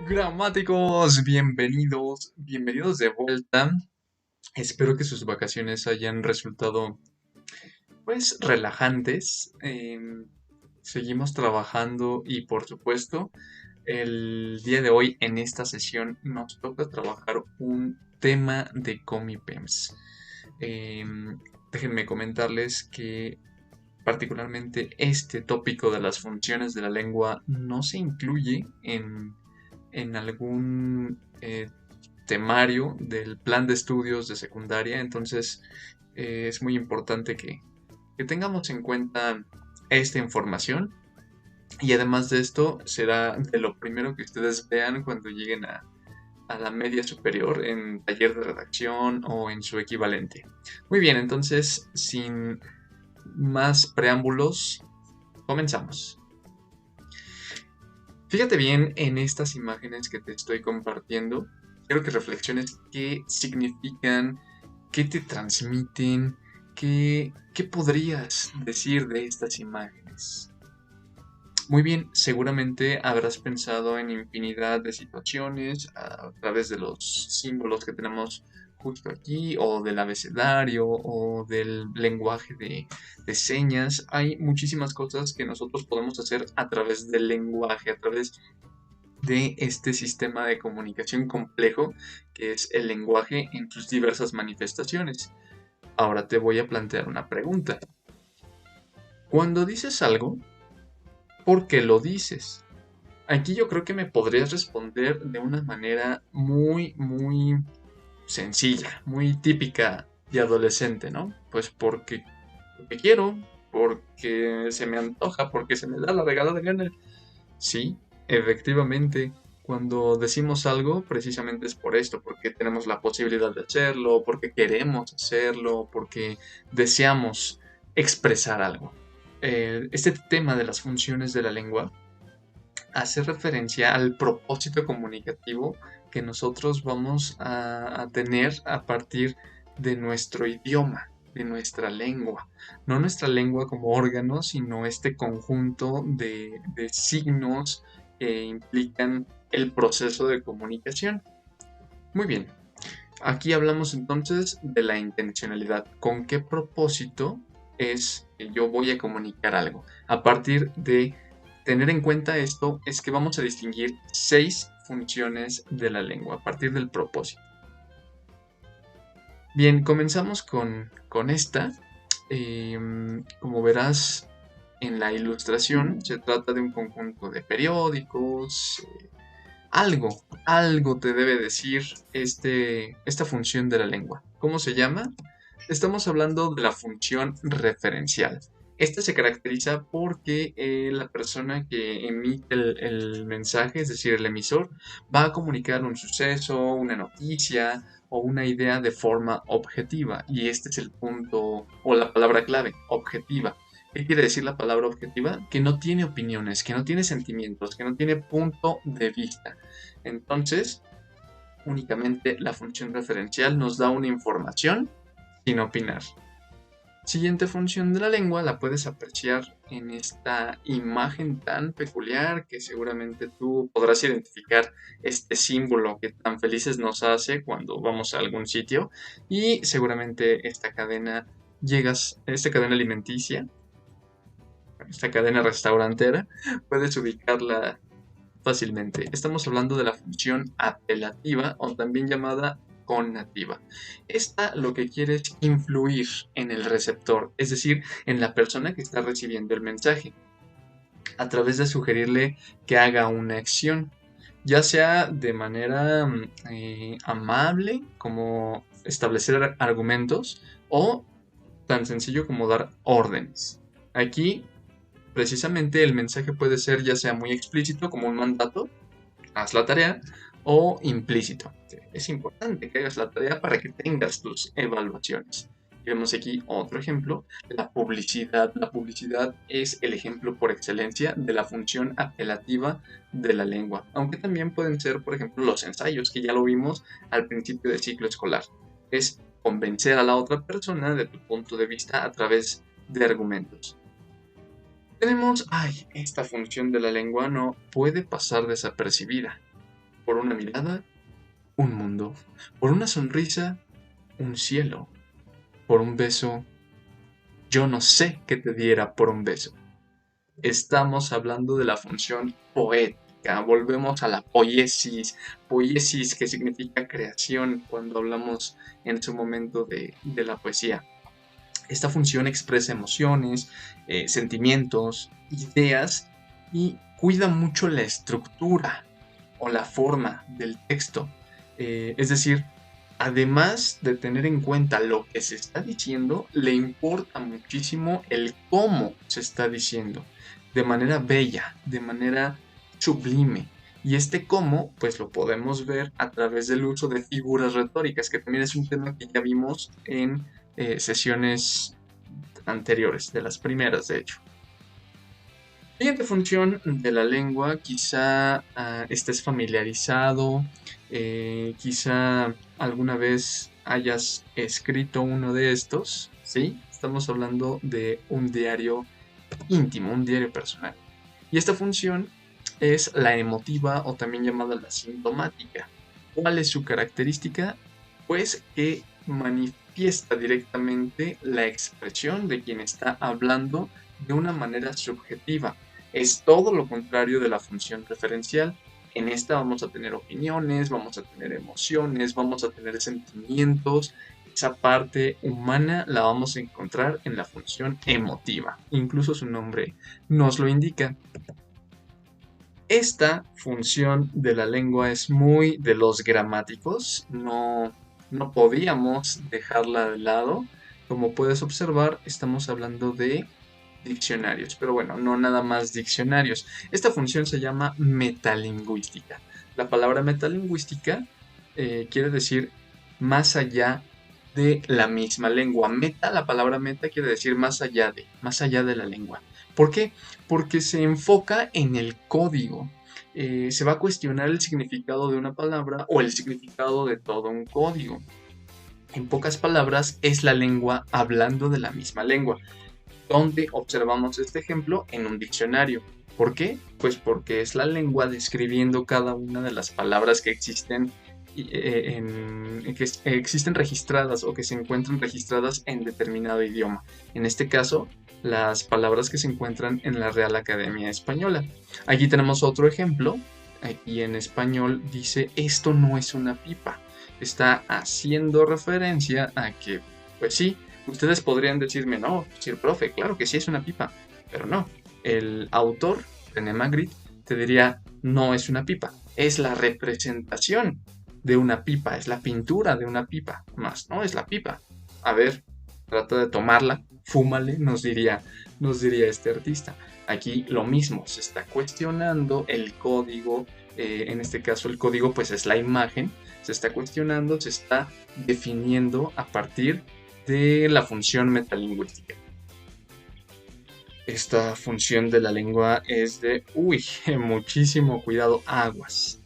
Gramáticos, bienvenidos de vuelta. Espero que sus vacaciones hayan resultado, pues, relajantes. Seguimos trabajando y, por supuesto, el día de hoy en esta sesión nos toca trabajar un tema de Comipems. Déjenme comentarles que particularmente este tópico de las funciones de la lengua no se incluye en algún temario del plan de estudios de secundaria, entonces es muy importante que tengamos en cuenta esta información y además de esto será de lo primero que ustedes vean cuando lleguen a la media superior en taller de redacción o en su equivalente. Muy bien, entonces sin más preámbulos, comenzamos. Fíjate bien en estas imágenes que te estoy compartiendo. Quiero que reflexiones qué significan, qué te transmiten, qué podrías decir de estas imágenes. Muy bien, seguramente habrás pensado en infinidad de situaciones a través de los símbolos que tenemos justo aquí, o del abecedario, o del lenguaje de señas. Hay muchísimas cosas que nosotros podemos hacer a través del lenguaje, a través de este sistema de comunicación complejo que es el lenguaje en sus diversas manifestaciones. Ahora te voy a plantear una pregunta. Cuando dices algo, ¿por qué lo dices? Aquí yo creo que me podrías responder de una manera muy sencilla, muy típica de adolescente, ¿no? Pues porque quiero, porque se me antoja, porque se me da la regalada gana. Sí, efectivamente, cuando decimos algo, precisamente es por esto, porque tenemos la posibilidad de hacerlo, porque queremos hacerlo, porque deseamos expresar algo. Este tema de las funciones de la lengua hace referencia al propósito comunicativo que nosotros vamos a tener a partir de nuestro idioma, de nuestra lengua. No nuestra lengua como órgano, sino este conjunto de signos que implican el proceso de comunicación. Muy bien, aquí hablamos entonces de la intencionalidad. ¿Con qué propósito es que yo voy a comunicar algo? A partir de tener en cuenta esto es que vamos a distinguir 6 funciones de la lengua a partir del propósito. Bien, comenzamos con esta. Como verás en la ilustración, se trata de un conjunto de periódicos. Algo te debe decir esta función de la lengua. ¿Cómo se llama? Estamos hablando de la función referencial. Esta se caracteriza porque la persona que emite el mensaje, es decir, el emisor, va a comunicar un suceso, una noticia o una idea de forma objetiva. Y este es el punto o la palabra clave, objetiva. ¿Qué quiere decir la palabra objetiva? Que no tiene opiniones, que no tiene sentimientos, que no tiene punto de vista. Entonces, únicamente la función referencial nos da una información sin opinar. Siguiente función de la lengua la puedes apreciar en esta imagen tan peculiar que seguramente tú podrás identificar este símbolo que tan felices nos hace cuando vamos a algún sitio y seguramente esta cadena alimenticia, esta cadena restaurantera, puedes ubicarla fácilmente. Estamos hablando de la función apelativa o también llamada conativa. Esta lo que quiere es influir en el receptor, es decir, en la persona que está recibiendo el mensaje, a través de sugerirle que haga una acción, ya sea de manera amable, como establecer argumentos, o tan sencillo como dar órdenes. Aquí, precisamente, el mensaje puede ser ya sea muy explícito, como un mandato, haz la tarea, o implícito. Es importante que hagas la tarea para que tengas tus evaluaciones. Y vemos aquí otro ejemplo, la publicidad. La publicidad es el ejemplo por excelencia de la función apelativa de la lengua, aunque también pueden ser, por ejemplo, los ensayos, que ya lo vimos al principio del ciclo escolar. Es convencer a la otra persona de tu punto de vista a través de argumentos. Tenemos, esta función de la lengua no puede pasar desapercibida. Por una mirada, un mundo. Por una sonrisa, un cielo. Por un beso, yo no sé qué te diera por un beso. Estamos hablando de la función poética. Volvemos a la poiesis. Poiesis que significa creación cuando hablamos en su momento de la poesía. Esta función expresa emociones, sentimientos, ideas y cuida mucho la estructura o la forma del texto. Es decir, además de tener en cuenta lo que se está diciendo, le importa muchísimo el cómo se está diciendo, de manera bella, de manera sublime. Y este cómo, pues lo podemos ver a través del uso de figuras retóricas, que también es un tema que ya vimos en sesiones anteriores, de las primeras de hecho. Siguiente función de la lengua, quizá estés familiarizado, quizá alguna vez hayas escrito uno de estos, ¿sí? Estamos hablando de un diario íntimo, un diario personal. Y esta función es la emotiva o también llamada la sintomática. ¿Cuál es su característica? Pues que manifiesta directamente la expresión de quien está hablando de una manera subjetiva. Es todo lo contrario de la función referencial. En esta vamos a tener opiniones, vamos a tener emociones, vamos a tener sentimientos. Esa parte humana la vamos a encontrar en la función emotiva. Incluso su nombre nos lo indica. Esta función de la lengua es muy de los gramáticos, no podíamos dejarla de lado. Como puedes observar, estamos hablando de diccionarios, pero bueno, no nada más diccionarios. Esta función se llama metalingüística. La palabra metalingüística quiere decir más allá de la misma lengua. Meta, la palabra meta quiere decir más allá de la lengua. ¿Por qué? Porque se enfoca en el código. Se va a cuestionar el significado de una palabra o el significado de todo un código. En pocas palabras, es la lengua hablando de la misma lengua. ¿Dónde observamos este ejemplo? En un diccionario. ¿Por qué? Pues porque es la lengua describiendo cada una de las palabras que existen que existen registradas o que se encuentran registradas en determinado idioma. En este caso, las palabras que se encuentran en la Real Academia Española. Aquí tenemos otro ejemplo y en español dice esto no es una pipa. Está haciendo referencia a que, pues sí, ustedes podrían decirme, no, sí, profe, claro que sí es una pipa, pero no. El autor, René Magritte, te diría, no es una pipa, es la representación de una pipa, es la pintura de una pipa, más no es la pipa. A ver, trata de tomarla, fúmale, nos diría este artista. Aquí lo mismo, se está cuestionando el código, en este caso el código pues es la imagen, se está cuestionando, se está definiendo a partir de la función metalingüística. Esta función de la lengua es de, muchísimo cuidado, aguas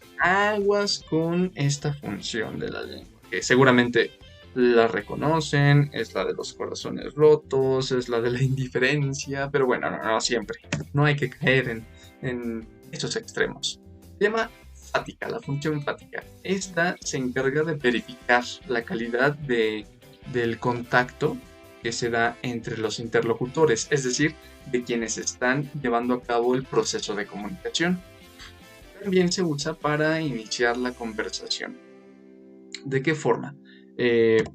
con esta función de la lengua, que seguramente la reconocen, es la de los corazones rotos, es la de la indiferencia, pero bueno, no siempre, no hay que caer en esos extremos. Se llama fática, la función fática. Esta se encarga de verificar la calidad del contacto que se da entre los interlocutores, es decir, de quienes están llevando a cabo el proceso de comunicación. También se usa para iniciar la conversación. ¿De qué forma?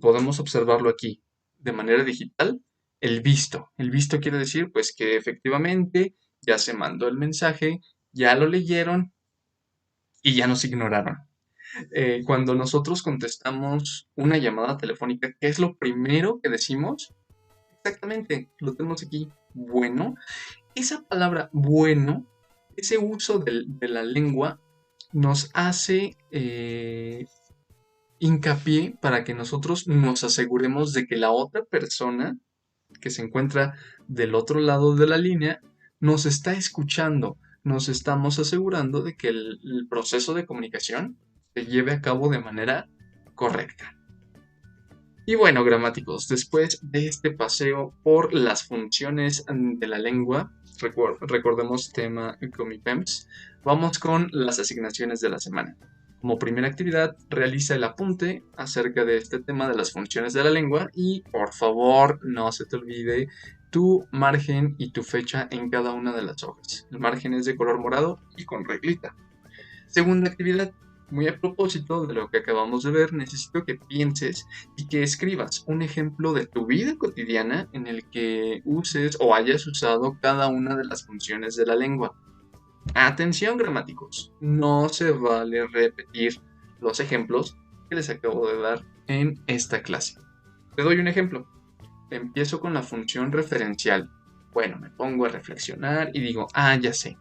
Podemos observarlo aquí de manera digital. El visto. El visto quiere decir pues que efectivamente ya se mandó el mensaje, ya lo leyeron y ya nos ignoraron. Cuando nosotros contestamos una llamada telefónica, ¿qué es lo primero que decimos? Exactamente, lo tenemos aquí. Bueno, esa palabra bueno, ese uso de la lengua nos hace hincapié para que nosotros nos aseguremos de que la otra persona que se encuentra del otro lado de la línea nos está escuchando. Nos estamos asegurando de que el proceso de comunicación se lleve a cabo de manera correcta. Y bueno, gramáticos, después de este paseo por las funciones de la lengua, recordemos tema Comipems, vamos con las asignaciones de la semana. Como primera actividad, realiza el apunte acerca de este tema de las funciones de la lengua y por favor no se te olvide tu margen y tu fecha en cada una de las hojas. El margen es de color morado y con reglita. Segunda actividad, muy a propósito de lo que acabamos de ver, necesito que pienses y que escribas un ejemplo de tu vida cotidiana en el que uses o hayas usado cada una de las funciones de la lengua. Atención, gramáticos, no se vale repetir los ejemplos que les acabo de dar en esta clase. Te doy un ejemplo. Empiezo con la función referencial. Bueno, me pongo a reflexionar y digo, ya sé.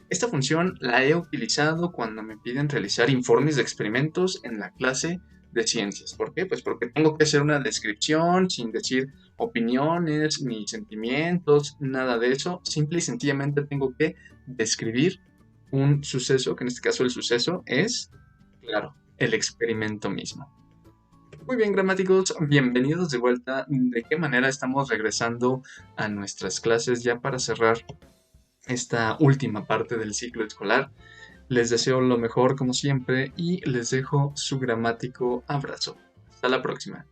Esta función la he utilizado cuando me piden realizar informes de experimentos en la clase de ciencias. ¿Por qué? Pues porque tengo que hacer una descripción sin decir opiniones ni sentimientos, nada de eso. Simple y sencillamente tengo que describir un suceso, que en este caso el suceso es, claro, el experimento mismo. Muy bien, gramáticos, bienvenidos de vuelta. ¿De qué manera estamos regresando a nuestras clases ya para cerrar esta última parte del ciclo escolar? Les deseo lo mejor como siempre y les dejo su gramático abrazo. Hasta la próxima.